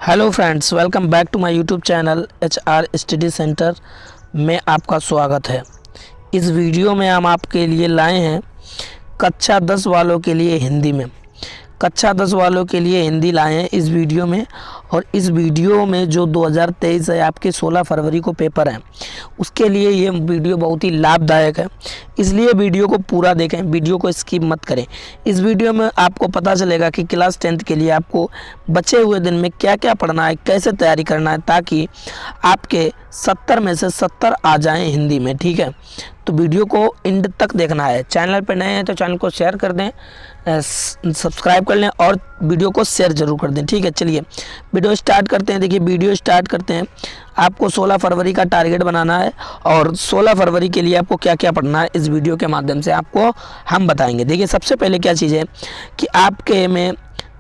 Hello friends, welcome back to my YouTube channel HR study centre में आपका स्वागत है। इस वीडियो में हम आपके लिए लाए हैं कक्षा 10 वालों के लिए हिंदी में। कक्षा 10 वालों के लिए हिंदी लाए हैं इस वीडियो में। और इस वीडियो में जो 2023 है, आपके 16 फरवरी को पेपर है, उसके लिए ये वीडियो बहुत ही लाभदायक है। इसलिए वीडियो को पूरा देखें, वीडियो को स्किप मत करें। इस वीडियो में आपको पता चलेगा कि क्लास 10th के लिए आपको बचे हुए दिन में क्या क्या पढ़ना है, कैसे तैयारी करना है, ताकि आपके 70 में से 70 आ जाएं हिंदी में। ठीक है, तो वीडियो को एंड तक देखना है। चैनल पर नए हैं तो चैनल को शेयर कर दें, सब्सक्राइब कर लें और वीडियो को शेयर जरूर कर दें। ठीक है, चलिए वीडियो स्टार्ट करते हैं। देखिए, वीडियो स्टार्ट करते हैं। आपको 16 फरवरी का टारगेट बनाना है और 16 फरवरी के लिए आपको क्या क्या पढ़ना है, इस वीडियो के माध्यम से आपको हम बताएंगे। देखिए, सबसे पहले क्या चीज़ है कि आपके में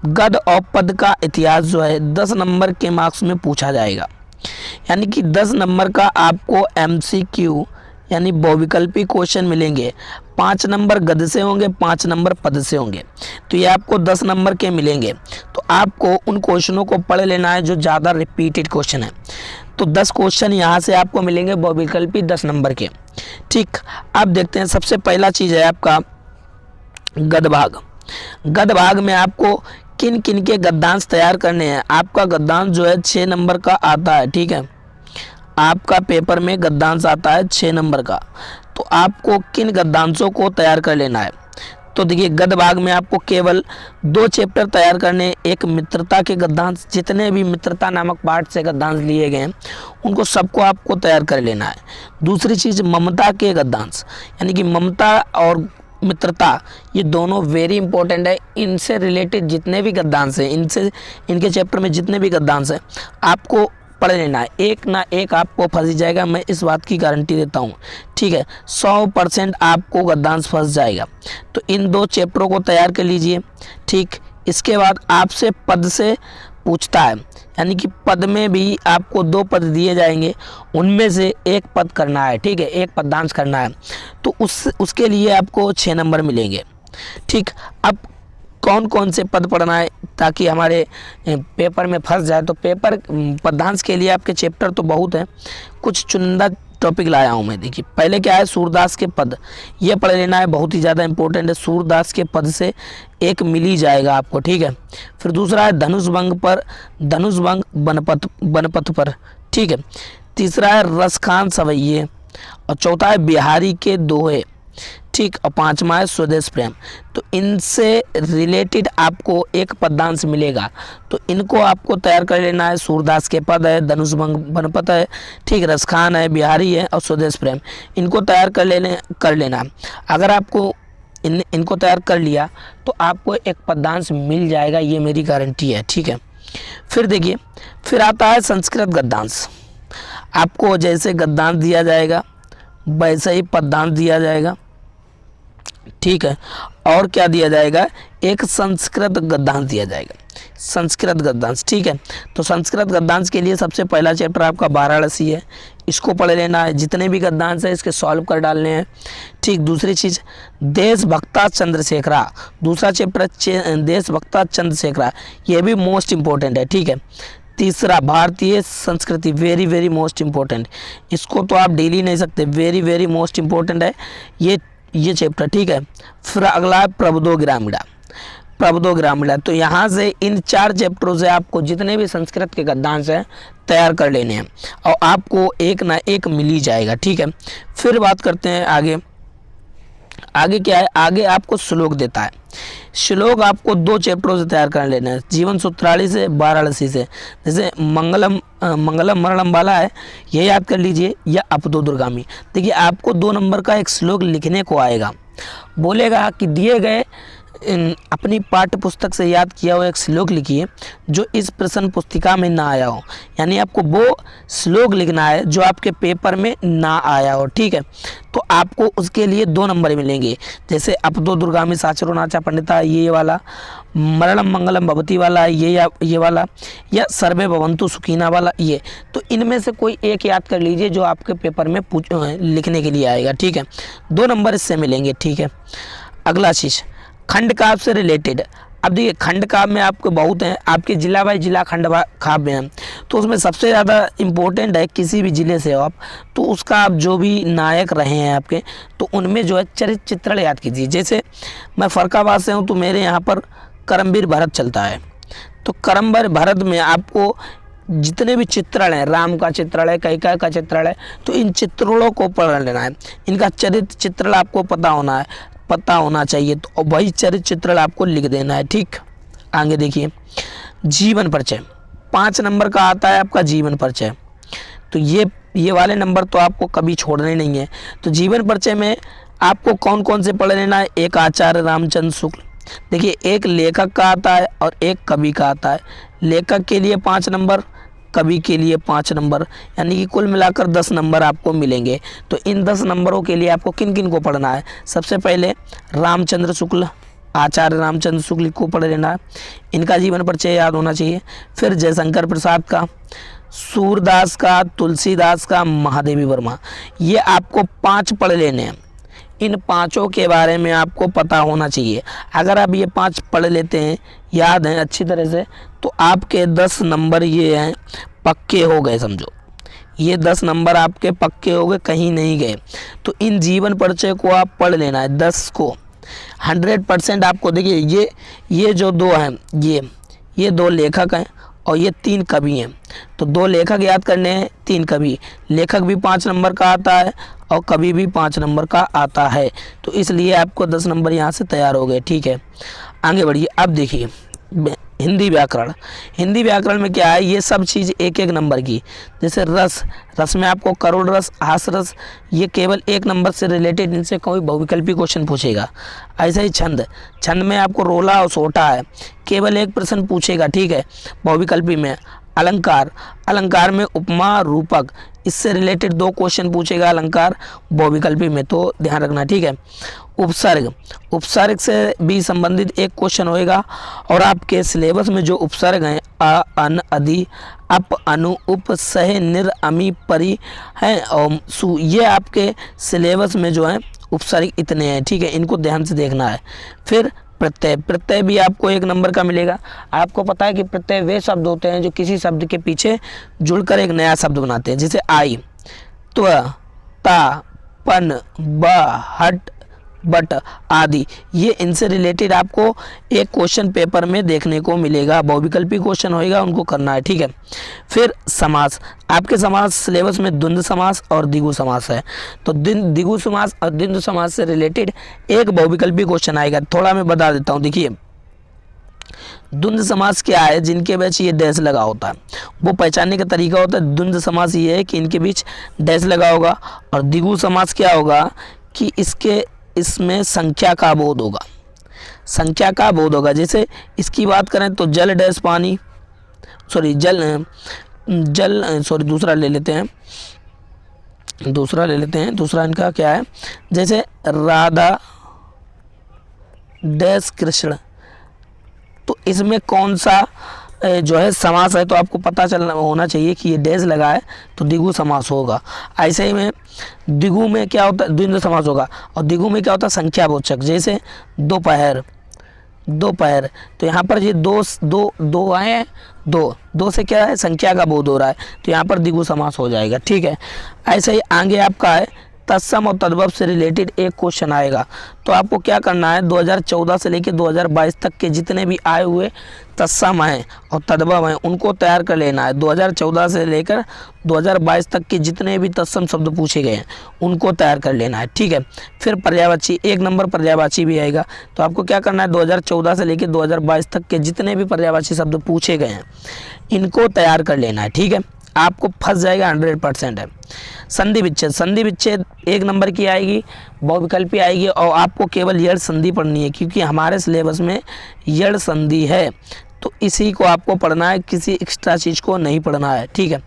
गद्य और पद का इतिहास जो है 10 नंबर के मार्क्स में पूछा जाएगा। यानी कि 10 नंबर का आपको MCQ यानी बहुविकल्पी क्वेश्चन मिलेंगे। 5 नंबर गद्य से होंगे, 5 नंबर पद से होंगे, तो ये आपको 10 नंबर के मिलेंगे। तो आपको उन क्वेश्चनों को पढ़ लेना है जो ज़्यादा रिपीटेड क्वेश्चन है। तो 10 क्वेश्चन यहाँ से आपको मिलेंगे बहुविकल्पी 10 नंबर के। ठीक, अब देखते हैं। सबसे पहला चीज़ है आपका गद्य भाग। गद्य भाग में आपको किन किन के गद्यांश तैयार करने हैं। आपका गद्यांश जो है 6 नंबर का आता है। ठीक है, आपका पेपर में गद्यांश आता है 6 नंबर का। तो आपको किन गद्यांशों को तैयार कर लेना है। तो देखिए, गद्य भाग में आपको केवल 2 चैप्टर तैयार करने। एक मित्रता के गद्यांश, जितने भी मित्रता नामक पाठ से गद्यांश लिए गए हैं उनको सबको आपको तैयार कर लेना है। दूसरी चीज़ ममता के गद्यांश, यानी कि ममता और मित्रता ये दोनों वेरी इंपॉर्टेंट है। इनसे रिलेटेड जितने भी गद्यांश हैं, इनके चैप्टर में जितने भी गद्यांश हैं आपको पढ़ लेना है। एक ना एक आपको फंस जाएगा, मैं इस बात की गारंटी देता हूँ। ठीक है, 100% आपको गद्यांश फंस जाएगा। तो इन 2 चैप्टरों को तैयार कर लीजिए। ठीक, इसके बाद आपसे पद से पूछता है, यानी कि पद में भी आपको 2 पद दिए जाएंगे, उनमें से एक पद करना है। ठीक है, एक पदांश करना है, तो उसके लिए आपको 6 नंबर मिलेंगे। ठीक, अब कौन कौन से पद पढ़ना है ताकि हमारे पेपर में फंस जाए। तो पेपर पदांश के लिए आपके चैप्टर तो बहुत हैं, कुछ चुनिंदा टॉपिक लाया हूँ मैं। देखिए, पहले क्या है, सूरदास के पद, ये पढ़ लेना है, बहुत ही ज़्यादा इंपॉर्टेंट है। सूरदास के पद से एक मिल ही जाएगा आपको। ठीक है, फिर दूसरा है धनुष भंग बनपथ पर। ठीक है, तीसरा है रसखान सवैये, और चौथा है बिहारी के दोहे। ठीक, और 5वां है स्वदेश प्रेम। तो इनसे रिलेटेड आपको एक पदांश मिलेगा, तो इनको आपको तैयार कर लेना है। सूरदास के पद है, धनुष भंग बनपथ है, ठीक, रसखान है, बिहारी है और स्वदेश प्रेम, इनको तैयार कर लेना। अगर आपको इनको तैयार कर लिया तो आपको एक पदांश मिल जाएगा, ये मेरी गारंटी है। ठीक है, फिर देखिए, फिर आता है संस्कृत गद्यांश। आपको जैसे गद्यांश दिया जाएगा वैसे ही पदांश दिया जाएगा। ठीक है, और क्या दिया जाएगा, एक संस्कृत गद्यांश दिया जाएगा, संस्कृत गद्यांश। ठीक है, तो संस्कृत गद्यांश के लिए सबसे पहला चैप्टर आपका वाराणसी है, इसको पढ़ लेना है। जितने भी गद्यांश है इसके सॉल्व कर डालने हैं। ठीक, दूसरी चीज़ देशभक्ता चंद्रशेखरा, दूसरा चैप्टर देशभक्ता चंद्रशेखरा, ये भी मोस्ट इम्पोर्टेंट है। ठीक है, तीसरा भारतीय संस्कृति, वेरी वेरी मोस्ट इम्पोर्टेंट, इसको तो आप डेली नहीं सकते, वेरी वेरी मोस्ट इम्पोर्टेंट है ये चैप्टर। ठीक है, फिर अगला है प्रबोधो ग्रामीणा। तो यहाँ से इन 4 चैप्टरों से आपको जितने भी संस्कृत के गद्यांश हैं तैयार कर लेने हैं और आपको एक ना एक मिल ही जाएगा। ठीक है, फिर बात करते हैं आगे क्या है। आगे आपको श्लोक देता है। श्लोक आपको 2 चैप्टरों से तैयार कर लेना है, जीवन सूत्रावली से, वाराणसी से। जैसे मंगलम मरणम वाला है, ये याद कर लीजिए, या अपदोदुर्गामी। देखिए, आपको 2 नंबर का एक श्लोक लिखने को आएगा, बोलेगा कि दिए गए अपनी पाठ्य पुस्तक से याद किया हुआ एक श्लोक लिखिए जो इस प्रश्न पुस्तिका में ना आया हो। यानी आपको वो श्लोक लिखना है जो आपके पेपर में ना आया हो। ठीक है, तो आपको उसके लिए 2 नंबर मिलेंगे। जैसे अपदो दुर्गामी साचरो नाचा पंडिता, ये वाला, मरणम मंगलम भवती वाला, ये वाला, या सर्वे भवंतु सुखीना वाला, ये। तो इनमें से कोई एक याद कर लीजिए जो आपके पेपर में लिखने के लिए आएगा। ठीक है, 2 नंबर इससे मिलेंगे। ठीक है, अगला चीज़ खंड काव्य से रिलेटेड अब देखिए खंड काव्य में आपको बहुत हैं, आपके जिला बाई जिला खंड काव्य हैं, तो उसमें सबसे ज़्यादा इम्पोर्टेंट है किसी भी ज़िले से हो आप तो उसका आप जो भी नायक रहे हैं आपके, तो उनमें जो है चरित्र चित्रण याद कीजिए। जैसे मैं फरक्काबाद से हूँ तो मेरे यहाँ पर करमवीर भरत चलता है, तो करमवीर भरत में आपको जितने भी चित्रण हैं, राम का चित्रण है, कैकेयी का चित्रण है, तो इन चित्रणों को पढ़ लेना है, इनका चरित्र चित्रण आपको पता होना चाहिए, तो वही चरित्र चित्रण आपको लिख देना है। ठीक, आगे देखिए जीवन परिचय 5 नंबर का आता है आपका जीवन परिचय, तो ये वाले नंबर तो आपको कभी छोड़ने नहीं है। तो जीवन परिचय में आपको कौन कौन से पढ़ लेना है, एक आचार्य रामचंद्र शुक्ल, देखिए एक लेखक का आता है और एक कवि का आता है। लेखक के लिए 5 नंबर, कवि के लिए 5 नंबर, यानी कि कुल मिलाकर 10 नंबर आपको मिलेंगे। तो इन 10 नंबरों के लिए आपको किन किन को पढ़ना है, सबसे पहले रामचंद्र शुक्ल, आचार्य रामचंद्र शुक्ल को पढ़ लेना है, इनका जीवन परिचय याद होना चाहिए। फिर जयशंकर प्रसाद का, सूरदास का, तुलसीदास का, महादेवी वर्मा, ये आपको 5 पढ़ लेने हैं। इन 5 के बारे में आपको पता होना चाहिए। अगर आप ये 5 पढ़ लेते हैं, याद हैं अच्छी तरह से, तो आपके 10 नंबर ये हैं पक्के हो गए, समझो ये 10 नंबर आपके पक्के हो गए, कहीं नहीं गए। तो इन जीवन परिचय को आप पढ़ लेना है 10 को 100% आपको। देखिए ये जो 2 हैं, ये 2 लेखक हैं और ये 3 कवि हैं, तो 2 लेखक याद करने हैं, 3 कवि। लेखक भी 5 नंबर का आता है और कवि भी 5 नंबर का आता है, तो इसलिए आपको 10 नंबर यहाँ से तैयार हो गए। ठीक है, आगे बढ़िए। अब देखिए हिंदी व्याकरण में क्या है, ये सब चीज़ एक एक नंबर की। जैसे रस में आपको करुण रस, हास रस, ये केवल 1 नंबर से रिलेटेड, इनसे कोई बहुविकल्पी क्वेश्चन पूछेगा। ऐसा ही छंद में आपको रोला और सोटा है, केवल 1 प्रश्न पूछेगा, ठीक है, बहुविकल्पी में। अलंकार में उपमा रूपक, इससे रिलेटेड 2 क्वेश्चन पूछेगा अलंकार बहुविकल्पी में, तो ध्यान रखना। ठीक है, उपसर्ग से भी संबंधित 1 क्वेश्चन होएगा। और आपके सिलेबस में जो उपसर्ग हैं अ, अन, अधि, अप, अनु, उप, सह, निर, अमी, परि हैं और सु, ये आपके सिलेबस में जो है उपसर्ग इतने हैं। ठीक है, इनको ध्यान से देखना है। फिर प्रत्यय भी आपको 1 नंबर का मिलेगा। आपको पता है कि प्रत्यय वे शब्द होते हैं जो किसी शब्द के पीछे जुड़कर एक नया शब्द बनाते हैं, जैसे आई, त्व, ता, पन, ब, हट, बट आदि। ये इनसे रिलेटेड आपको एक क्वेश्चन पेपर में देखने को मिलेगा, बहुविकल्पी क्वेश्चन होएगा, उनको करना है। ठीक है, फिर समास, आपके समास सिलेबस में द्वंद्व समास और द्विगु समास है, तो द्विगु समास और द्वंद्व समास से रिलेटेड एक बहुविकल्पी क्वेश्चन आएगा। थोड़ा मैं बता देता हूँ। देखिए द्वंद्व समास क्या है, जिनके बीच ये डैश लगा होता है, वो पहचानने का तरीका होता है। द्वंद्व समास ये है कि इनके बीच डैश लगा होगा, और द्विगु समास क्या होगा कि इसमें संख्या का बोध होगा। जैसे इसकी बात करें तो जल डैश पानी, दूसरा ले लेते हैं। दूसरा इनका क्या है, जैसे राधा डैश कृष्ण, तो इसमें कौन सा जो है समास है, तो आपको पता चलना होना चाहिए कि ये डैश लगा है तो द्विगु समास होगा। ऐसे ही में द्विगु में क्या होता है, द्वंद्व समास होगा, और द्विगु में क्या होता है, संख्यावाचक, जैसे दोपहर, तो यहाँ पर ये दो आए, दो से क्या है, संख्या का बोध हो रहा है, तो यहाँ पर द्विगु समास हो जाएगा। ठीक है, ऐसे ही आगे आपका है तत्सम और तद्भव से रिलेटेड एक क्वेश्चन आएगा। तो आपको क्या करना है, 2014 से लेकर 2022 तक के जितने भी आए हुए तत्सम हैं और तद्भव हैं, उनको तैयार कर लेना है। 2014 से लेकर 2022 तक के जितने भी तत्सम शब्द पूछे गए हैं, उनको तैयार कर लेना है। ठीक है, फिर पर्यायवाची, 1 नंबर पर्यायवाची भी आएगा। तो आपको क्या करना है, 2014 से लेकर 2022 तक के जितने भी पर्यायवाची शब्द पूछे गए हैं, इनको तैयार कर लेना है। ठीक है, आपको फंस जाएगा 100% है। संधि विच्छेद 1 नंबर की आएगी, बहुविकल्पी आएगी, और आपको केवल यड़ संधि पढ़नी है, क्योंकि हमारे सिलेबस में यड़ संधि है, तो इसी को आपको पढ़ना है, किसी एक्स्ट्रा चीज़ को नहीं पढ़ना है। ठीक है,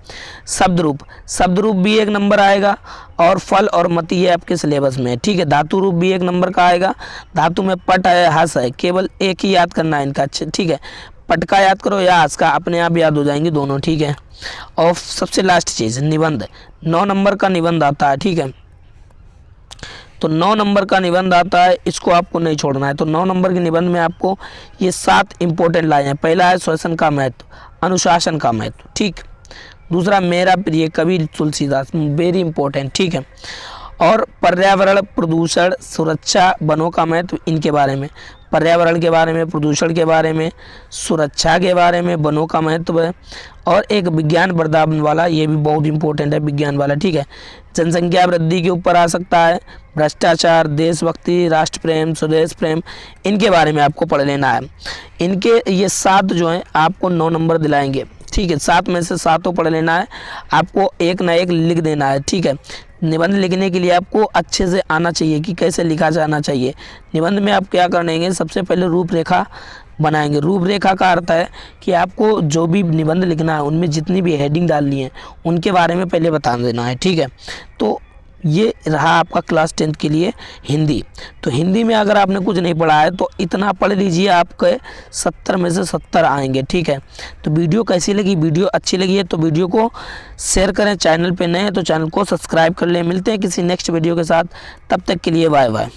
शब्द रूप भी 1 नंबर आएगा, और फल और मति ये आपके सिलेबस में है। ठीक है, धातु रूप भी 1 नंबर का आएगा। धातु में पट है, हस है, केवल एक ही याद करना है इनका। ठीक है, पट का याद करो या हस का, अपने आप याद हो जाएंगे दोनों। ठीक है, और सबसे लास्ट चीज़ निबंध, 9 नंबर का निबंध आता है। ठीक है, तो 9 नंबर का निबंध आता है, इसको आपको नहीं छोड़ना है। तो 9 नंबर के निबंध में आपको ये 7 इंपॉर्टेंट लाए हैं। पहला है श्वसन का महत्व, अनुशासन का महत्व, ठीक। दूसरा मेरा प्रिय कवि तुलसीदास, वेरी इंपॉर्टेंट, ठीक है। और पर्यावरण, प्रदूषण, सुरक्षा, वनों का महत्व, इनके बारे में, पर्यावरण के बारे में, प्रदूषण के बारे में, सुरक्षा के बारे में, वनों का महत्व है। और एक विज्ञान वरदान वाला, ये भी बहुत इंपॉर्टेंट है विज्ञान वाला, ठीक है। जनसंख्या वृद्धि के ऊपर आ सकता है, भ्रष्टाचार, देशभक्ति, राष्ट्र प्रेम, स्वदेश प्रेम, इनके बारे में आपको पढ़ लेना है। इनके ये 7 जो हैं आपको 9 नंबर दिलाएंगे, ठीक है। 7 में से 7 पढ़ लेना है, आपको एक ना एक लिख देना है, ठीक है। निबंध लिखने के लिए आपको अच्छे से आना चाहिए कि कैसे लिखा जाना चाहिए। निबंध में आप क्या करेंगे, सबसे पहले रूपरेखा बनाएंगे। रूपरेखा का अर्थ है कि आपको जो भी निबंध लिखना है उनमें जितनी भी हेडिंग डालनी है उनके बारे में पहले बता देना है, ठीक है। तो ये रहा आपका क्लास 10th के लिए हिंदी। तो हिंदी में अगर आपने कुछ नहीं पढ़ा है तो इतना पढ़ लीजिए, आपके 70 में से 70 आएंगे, ठीक है। तो वीडियो कैसी लगी, वीडियो अच्छी लगी है तो वीडियो को शेयर करें, चैनल पे नए हैं तो चैनल को सब्सक्राइब कर लें। मिलते हैं किसी नेक्स्ट वीडियो के साथ, तब तक के लिए बाय बाय।